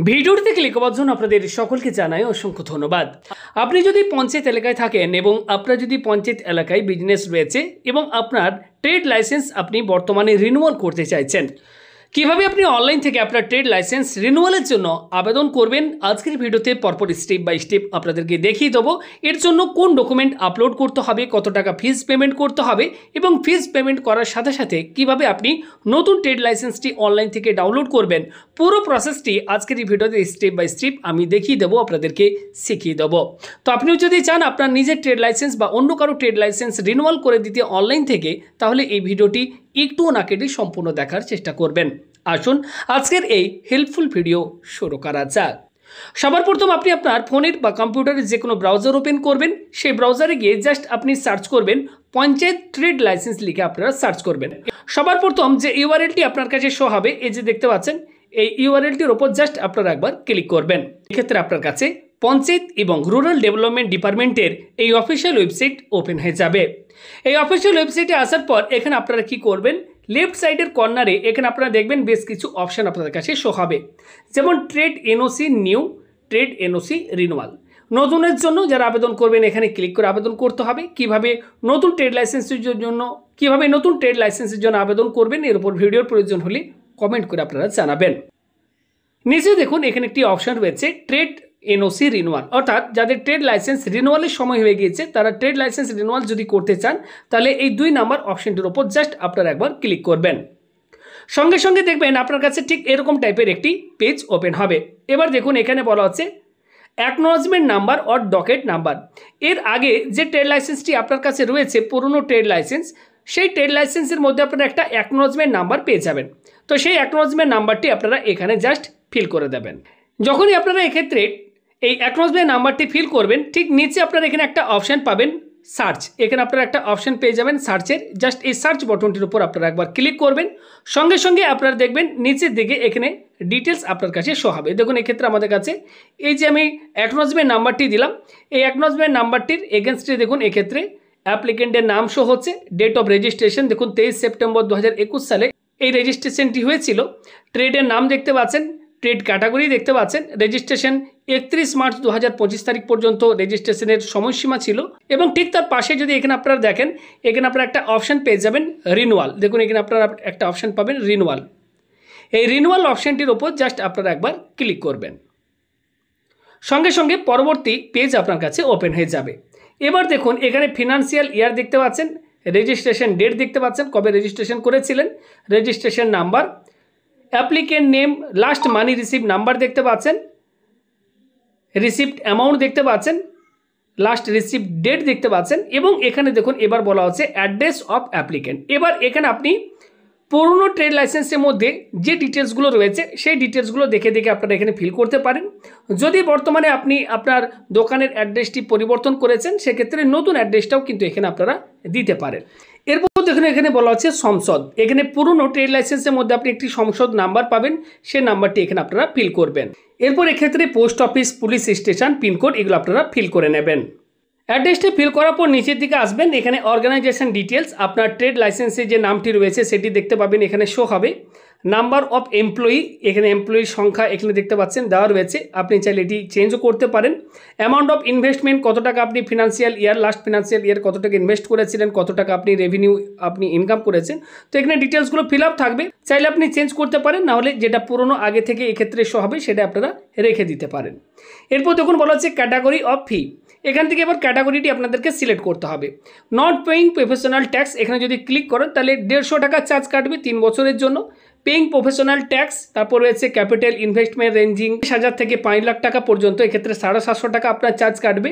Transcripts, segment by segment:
ভিডিওটিতে ক্লিক করার জন্য আপনাদের সকলকে জানাই অসংখ্য ধন্যবাদ। আপনি যদি পঞ্চায়েত এলাকায় থাকেন এবং আপনার যদি পঞ্চায়েত এলাকায় বিজনেস রয়েছে এবং আপনার ট্রেড লাইসেন্স আপনি বর্তমানে রিনিউয়াল করতে চাইছেন, কিভাবে আপনি অনলাইন থেকে আপনার ট্রেড লাইসেন্স রিনিউয়ালের জন্য আবেদন করবেন আজকের ভিডিওতে পরপর স্টেপ বাই স্টেপ আপনাদেরকে দেখিয়ে দেবো। এর জন্য কোন ডকুমেন্ট আপলোড করতে হবে, কত টাকা ফিস পেমেন্ট করতে হবে এবং ফিস পেমেন্ট করার সাথে সাথে কিভাবে আপনি নতুন ট্রেড লাইসেন্সটি অনলাইন থেকে ডাউনলোড করবেন, পুরো প্রসেসটি আজকের এই ভিডিওতে স্টেপ বাই স্টেপ আমি দেখিয়ে দেবো, আপনাদেরকে শিখিয়ে দেবো। তো আপনিও যদি চান আপনার নিজের ট্রেড লাইসেন্স বা অন্য কারো ট্রেড লাইসেন্স রিনিউয়াল করে দিতে অনলাইন থেকে, তাহলে এই ভিডিওটি একটুও না কেটে সম্পূর্ণ দেখার চেষ্টা করবেন। আসুন আজকের এই হেল্পফুল ভিডিও শুরু করা যাক। সবার প্রথম আপনি আপনার ফোনের বা কম্পিউটারের যে কোনো ব্রাউজার ওপেন করবেন। সেই ব্রাউজারে গিয়ে জাস্ট আপনি সার্চ করবেন পঞ্চায়েত ট্রেড লাইসেন্স লিখে আপনারা সার্চ করবেন। সবার প্রথম যে ইউআরএলটি আপনার কাছে শো হবে, এই যে দেখতে পাচ্ছেন, এই ইউআরএলটির ওপর জাস্ট আপনারা একবার ক্লিক করবেন। এক্ষেত্রে আপনার কাছে পঞ্চায়েত এবং রুরাল ডেভেলপমেন্ট ডিপার্টমেন্টের এই অফিসিয়াল ওয়েবসাইট ওপেন হয়ে যাবে। এই অফিসিয়াল ওয়েবসাইটে আসার পর এখানে আপনারা কি করবেন, লেফট সাইডের কর্নারে এখানে আপনারা দেখবেন বেশ কিছু অপশান আপনাদের কাছে শো হবে, যেমন trade NOC new, trade NOC renewal. নতুনের জন্য যারা আবেদন করবেন এখানে ক্লিক করে আবেদন করতে হবে। কিভাবে নতুন ট্রেড লাইসেন্সের জন্য আবেদন করবেন, এর উপর ভিডিওর প্রয়োজন হলে কমেন্ট করে আপনারা জানাবেন। নিচে দেখুন এখানে একটি অপশান রয়েছে ট্রেড এনওসি রিনিউয়াল, অর্থাৎ যাদের ট্রেড লাইসেন্স রিনিউয়ালের সময় হয়ে গিয়েছে তারা ট্রেড লাইসেন্স রিনিউয়াল যদি করতে চান, তাহলে এই 2 নাম্বার অপশানটির ওপর জাস্ট আপনারা একবার ক্লিক করবেন। সঙ্গে সঙ্গে দেখবেন আপনার কাছে ঠিক এরকম টাইপের একটি পেজ ওপেন হবে। এবার দেখুন এখানে বলা হচ্ছে acknowledgement number or docket number. এর আগে যে ট্রেড লাইসেন্সটি আপনার কাছে রয়েছে পুরনো ট্রেড লাইসেন্স, সেই ট্রেড লাইসেন্সের মধ্যে আপনারা একটা অ্যাকনোলজমেন্ট নাম্বার পেয়ে যাবেন। তো সেই অ্যাকনোলজমেন্ট নাম্বারটি আপনারা এখানে জাস্ট ফিল করে দেবেন। যখনই আপনারা এক্ষেত্রে এই অ্যাকনোলজমেন্ট নাম্বারটি ফিল করবেন, ঠিক নিচে আপনারা এখানে একটা অপশান পাবেন সার্চ। এখানে আপনারা একটা অপশান পেয়ে যাবেন সার্চের, জাস্ট এই সার্চ বটনটির উপর আপনারা একবার ক্লিক করবেন। সঙ্গে সঙ্গে আপনারা দেখবেন নিচের দিকে এখানে ডিটেলস আপনার কাছে শো হবে। দেখুন এক্ষেত্রে আমাদের কাছে এই যে আমি অ্যাকনোলজমেন্ট নাম্বারটি দিলাম, এই অ্যাকনোলজমেন্ট নাম্বারটির এগেনস্টে দেখুন এক্ষেত্রে অ্যাপ্লিকেন্টের নাম শো হচ্ছে, ডেট অফ রেজিস্ট্রেশন দেখুন 23 সেপ্টেম্বর 2021 সালে এই রেজিস্ট্রেশনটি হয়েছিল। ট্রেডের নাম দেখতে পাচ্ছেন, ট্রেড ক্যাটাগরি দেখতে পাচ্ছেন, রেজিস্ট্রেশন 31 মার্চ 2025 তারিখ পর্যন্ত রেজিস্ট্রেশনের সময়সীমা ছিল। এবং ঠিক তার পাশে যদি এখানে আপনারা দেখেন, এখানে আপনারা একটা অপশান পেয়ে যাবেন রিনিউয়াল। দেখুন এখানে আপনারা একটা অপশান পাবেন রিনিউয়াল। এই রিনিউয়াল অপশানটির ওপর জাস্ট আপনারা একবার ক্লিক করবেন। সঙ্গে সঙ্গে পরবর্তী পেজ আপনার কাছে ওপেন হয়ে যাবে। এবার দেখুন এখানে ফিনান্সিয়াল ইয়ার দেখতে পাচ্ছেন, রেজিস্ট্রেশন ডেট দেখতে পাচ্ছেন, কবে রেজিস্ট্রেশন করেছিলেন, registration number, applicant name, last মানি রিসিভ নাম্বার দেখতে পাচ্ছেন, রিসিপ্ট অ্যামাউন্ট দেখতে পাচ্ছেন, লাস্ট রিসিপ্ট ডেট দেখতে পাচ্ছেন। এবং এখানে দেখুন এবার বলা হচ্ছে অ্যাড্রেস অফ অ্যাপ্লিকেন্ট। এবার এখানে আপনি পুরনো ট্রেড লাইসেন্সের মধ্যে যে ডিটেলসগুলো রয়েছে সেই ডিটেলসগুলো দেখে দেখে আপনারা এখানে ফিল করতে পারেন। যদি বর্তমানে আপনি আপনার দোকানের অ্যাড্রেসটি পরিবর্তন করেছেন, সেক্ষেত্রে নতুন অ্যাড্রেসটাও কিন্তু এখানে আপনারা দিতে পারেন। এরপর দেখুন এখানে বলা হচ্ছে সংসদ। এখানে পুরনো ট্রেড লাইসেন্সের মধ্যে আপনি একটি সংসদ নাম্বার পাবেন, সেই নাম্বারটি এখানে আপনারা ফিল করবেন। এরপর এক্ষেত্রে post office, police station, pincode এগুলো আপনারা ফিল করে নেবেন। অ্যাড্রেসটি ফিল করার পর নিচের দিকে আসবেন, এখানে অর্গানাইজেশন ডিটেলস, আপনার ট্রেড লাইসেন্সে যে নামটি রয়েছে সেটি দেখতে পাবেন, এখানে শো হবে। নাম্বার অফ এমপ্লয়ি, এখানে এমপ্লয়ির সংখ্যা এখানে দেখতে পাচ্ছেন দেওয়া রয়েছে, আপনি চাইলে এটি চেঞ্জও করতে পারেন। অ্যামাউন্ট অফ ইনভেস্টমেন্ট, কত টাকা আপনি financial year, last financial year কত টাকা ইনভেস্ট করেছিলেন, কত টাকা আপনি রেভিনিউ আপনি ইনকাম করেছেন। তো এখানে ডিটেলসগুলো ফিল আপ থাকবে, চাইলে আপনি চেঞ্জ করতে পারেন, নাহলে যেটা পুরনো আগে থেকে এক্ষেত্রে শো হবে সেটা আপনারা রেখে দিতে পারেন। এরপর দেখুন বলা হচ্ছে ক্যাটাগরি অফ ফি। এখান থেকে এবার ক্যাটাগরিটি আপনাদেরকে সিলেক্ট করতে হবে। নট পেইং প্রফেশনাল ট্যাক্স, এখানে যদি ক্লিক করেন তাহলে 150 টাকা চার্জ কাটবে 3 বছরের জন্য। পেইং প্রফেশনাল ট্যাক্স, তারপর রয়েছে ক্যাপিটাল ইনভেস্টমেন্ট রেঞ্জিং 10,000 থেকে 5 লাখ টাকা পর্যন্ত, এক্ষেত্রে 750 টাকা আপনার চার্জ কাটবে।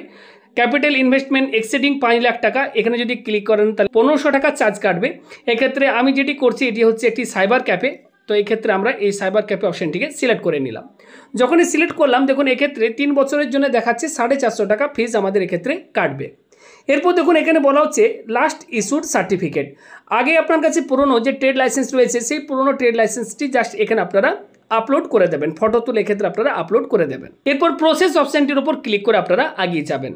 ক্যাপিটাল ইনভেস্টমেন্ট এক্সিডিং 5 লাখ টাকা, এখানে যদি ক্লিক করেন তাহলে 1500 টাকা চার্জ কাটবে। এক্ষেত্রে আমি যেটি করছি এটি হচ্ছে একটি সাইবার ক্যাফে, তো এই ক্ষেত্রে আমরা এই সাইবার ক্যাফে অপশানটিকে সিলেক্ট করে নিলাম। যখনই সিলেক্ট করলাম দেখুন এক্ষেত্রে 3 বছরের জন্য দেখাচ্ছে 450 টাকা ফিজ আমাদের এক্ষেত্রে কাটবে। এরপর দেখুন এখানে বলা হচ্ছে লাস্ট ইস্যুড সার্টিফিকেট। আগে আপনার কাছে পুরনো যে ট্রেড লাইসেন্স রয়েছে সেই পুরনো ট্রেড লাইসেন্সটি জাস্ট এখানে আপনারা আপলোড করে দেবেন, ফটো তুলে এক্ষেত্রে আপনারা আপলোড করে দেবেন। এরপর প্রসেস অপশানটির উপর ক্লিক করে আপনারা এগিয়ে যাবেন।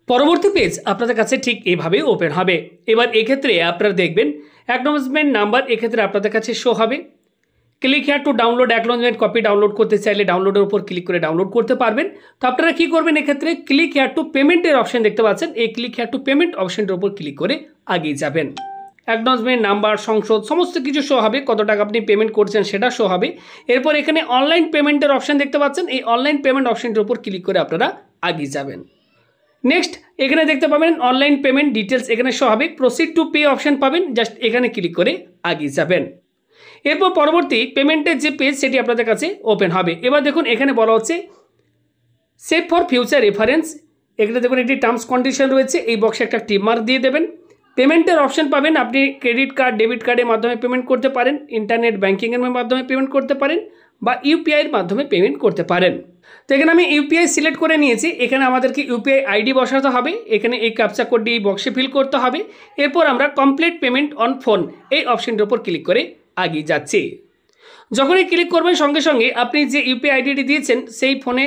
পরবর্তী পেজ আপনাদের কাছে ঠিক এইভাবে ওপেন হবে। এবার এক্ষেত্রে আপনারা দেখবেন অ্যাকনোলেজমেন্ট নাম্বার এক্ষেত্রে আপনাদের কাছে শো হবে। Click here to download acknowledgement copy download করতে চাইলে ডাউনলোডের উপর ক্লিক করে ডাউনলোড করতে পারবেন। তো আপনারা কী করবেন, এক্ষেত্রে ক্লিক হেয়ার টু পেমেন্টের অপশন দেখতে পাচ্ছেন, এই ক্লিক হেয়ার টু পেমেন্ট অপশনটার উপর ক্লিক করে আগিয়ে যাবেন। অ্যাকনলেজমেন্ট নাম্বার, সংশোধ সমস্ত কিছু শো হবে, কত টাকা আপনি পেমেন্ট করছেন সেটা শো হবে। এরপর এখানে অনলাইন পেমেন্টের অপশন দেখতে পাচ্ছেন, এই অনলাইন পেমেন্ট অপশনটার উপর ক্লিক করে আপনারা আগিয়ে যাবেন। নেক্সট এখানে দেখতে পাবেন অনলাইন পেমেন্ট ডিটেলস এখানে শো হবে, প্রসিড টু পে অপশন পাবেন, জাস্ট এখানে ক্লিক করে আগিয়ে যাবেন। এরপর পরবর্তী পেমেন্টের যে পেজ সেটি আপনাদের কাছে ওপেন হবে। এবার দেখুন এখানে বলা হচ্ছে সেভ ফর ফিউচার রেফারেন্স, এখানে দেখুন একটি টার্মস কন্ডিশন রয়েছে, এই বক্সে একটা টিক মার্ক দিয়ে দেবেন। পেমেন্টের অপশন পাবেন, আপনি ক্রেডিট কার্ড, ডেবিট কার্ডের মাধ্যমে পেমেন্ট করতে পারেন, ইন্টারনেট ব্যাঙ্কিংয়ের মাধ্যমে পেমেন্ট করতে পারেন, বা ইউপিআইয়ের মাধ্যমে পেমেন্ট করতে পারেন। তো এখানে আমি ইউপিআই সিলেক্ট করে নিয়েছি, এখানে আমাদেরকে ইউপিআই আইডি বসাতে হবে, এখানে এই ক্যাপচা কোডটি এই বক্সে ফিল করতে হবে। এরপর আমরা কমপ্লিট পেমেন্ট অন ফোন এই অপশনটার উপর ক্লিক করে আগিয়ে যাচ্ছি। যখনই ক্লিক করবেন সঙ্গে সঙ্গে আপনি যে ইউপিআই আইডিটি দিয়েছেন সেই ফোনে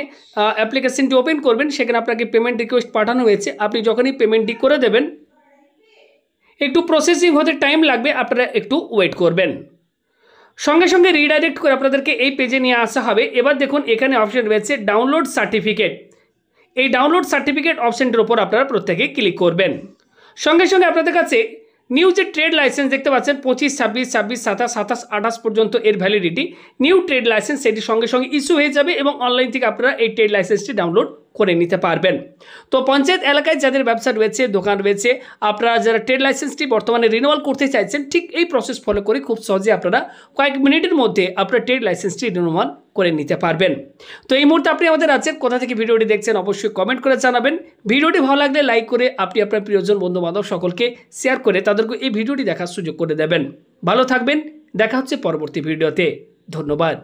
অ্যাপ্লিকেশনটি ওপেন করবেন, সেখানে আপনাকে পেমেন্ট রিকোয়েস্ট পাঠানো হয়েছে, আপনি যখনই পেমেন্টটি করে দেবেন একটু প্রসেসিং হতে টাইম লাগবে, আপনারা একটু ওয়েট করবেন। সঙ্গে সঙ্গে রিডাইরেক্ট করে আপনাদেরকে এই পেজে নিয়ে আসা হবে। এবার দেখুন এখানে অপশন রয়েছে ডাউনলোড সার্টিফিকেট, এই ডাউনলোড সার্টিফিকেট অপশনটির উপর আপনারা প্রত্যেকে ক্লিক করবেন। সঙ্গে সঙ্গে আপনাদের কাছে নিউ যে ট্রেড লাইসেন্স দেখতে পাচ্ছেন 25, 26, 26, 27, 27, 28 পর্যন্ত এর ভ্যালিডিটি, নিউ ট্রেড লাইসেন্স সেটি সঙ্গে সঙ্গে ইস্যু হয়ে যাবে এবং অনলাইন থেকে আপনারা এই ট্রেড লাইসেন্সটি ডাউনলোড করে নিতে পারবেন। তো পঞ্চায়েত এলাকায় যাদের ব্যবসা রয়েছে, দোকান রয়েছে, আপনারা যারা ট্রেড লাইসেন্সটি বর্তমানে রিনিউয়াল করতে চাইছেন, ঠিক এই প্রসেস ফলো করে খুব সহজে আপনারা কয়েক মিনিটের মধ্যে আপনার ট্রেড লাইসেন্সটি রিনিউয়াল করে নিতে পারবেন। তো এই মুহূর্তে আপনি আমাদের আছেন, কোথা থেকে ভিডিওটি দেখছেন অবশ্যই কমেন্ট করে জানাবেন। ভিডিওটি ভালো লাগলে লাইক করে আপনি আপনার প্রিয়জন, বন্ধু বান্ধব সকলকে শেয়ার করে তাদেরকে এই ভিডিওটি দেখার সুযোগ করে দেবেন। ভালো থাকবেন, দেখা হচ্ছে পরবর্তী ভিডিওতে। ধন্যবাদ।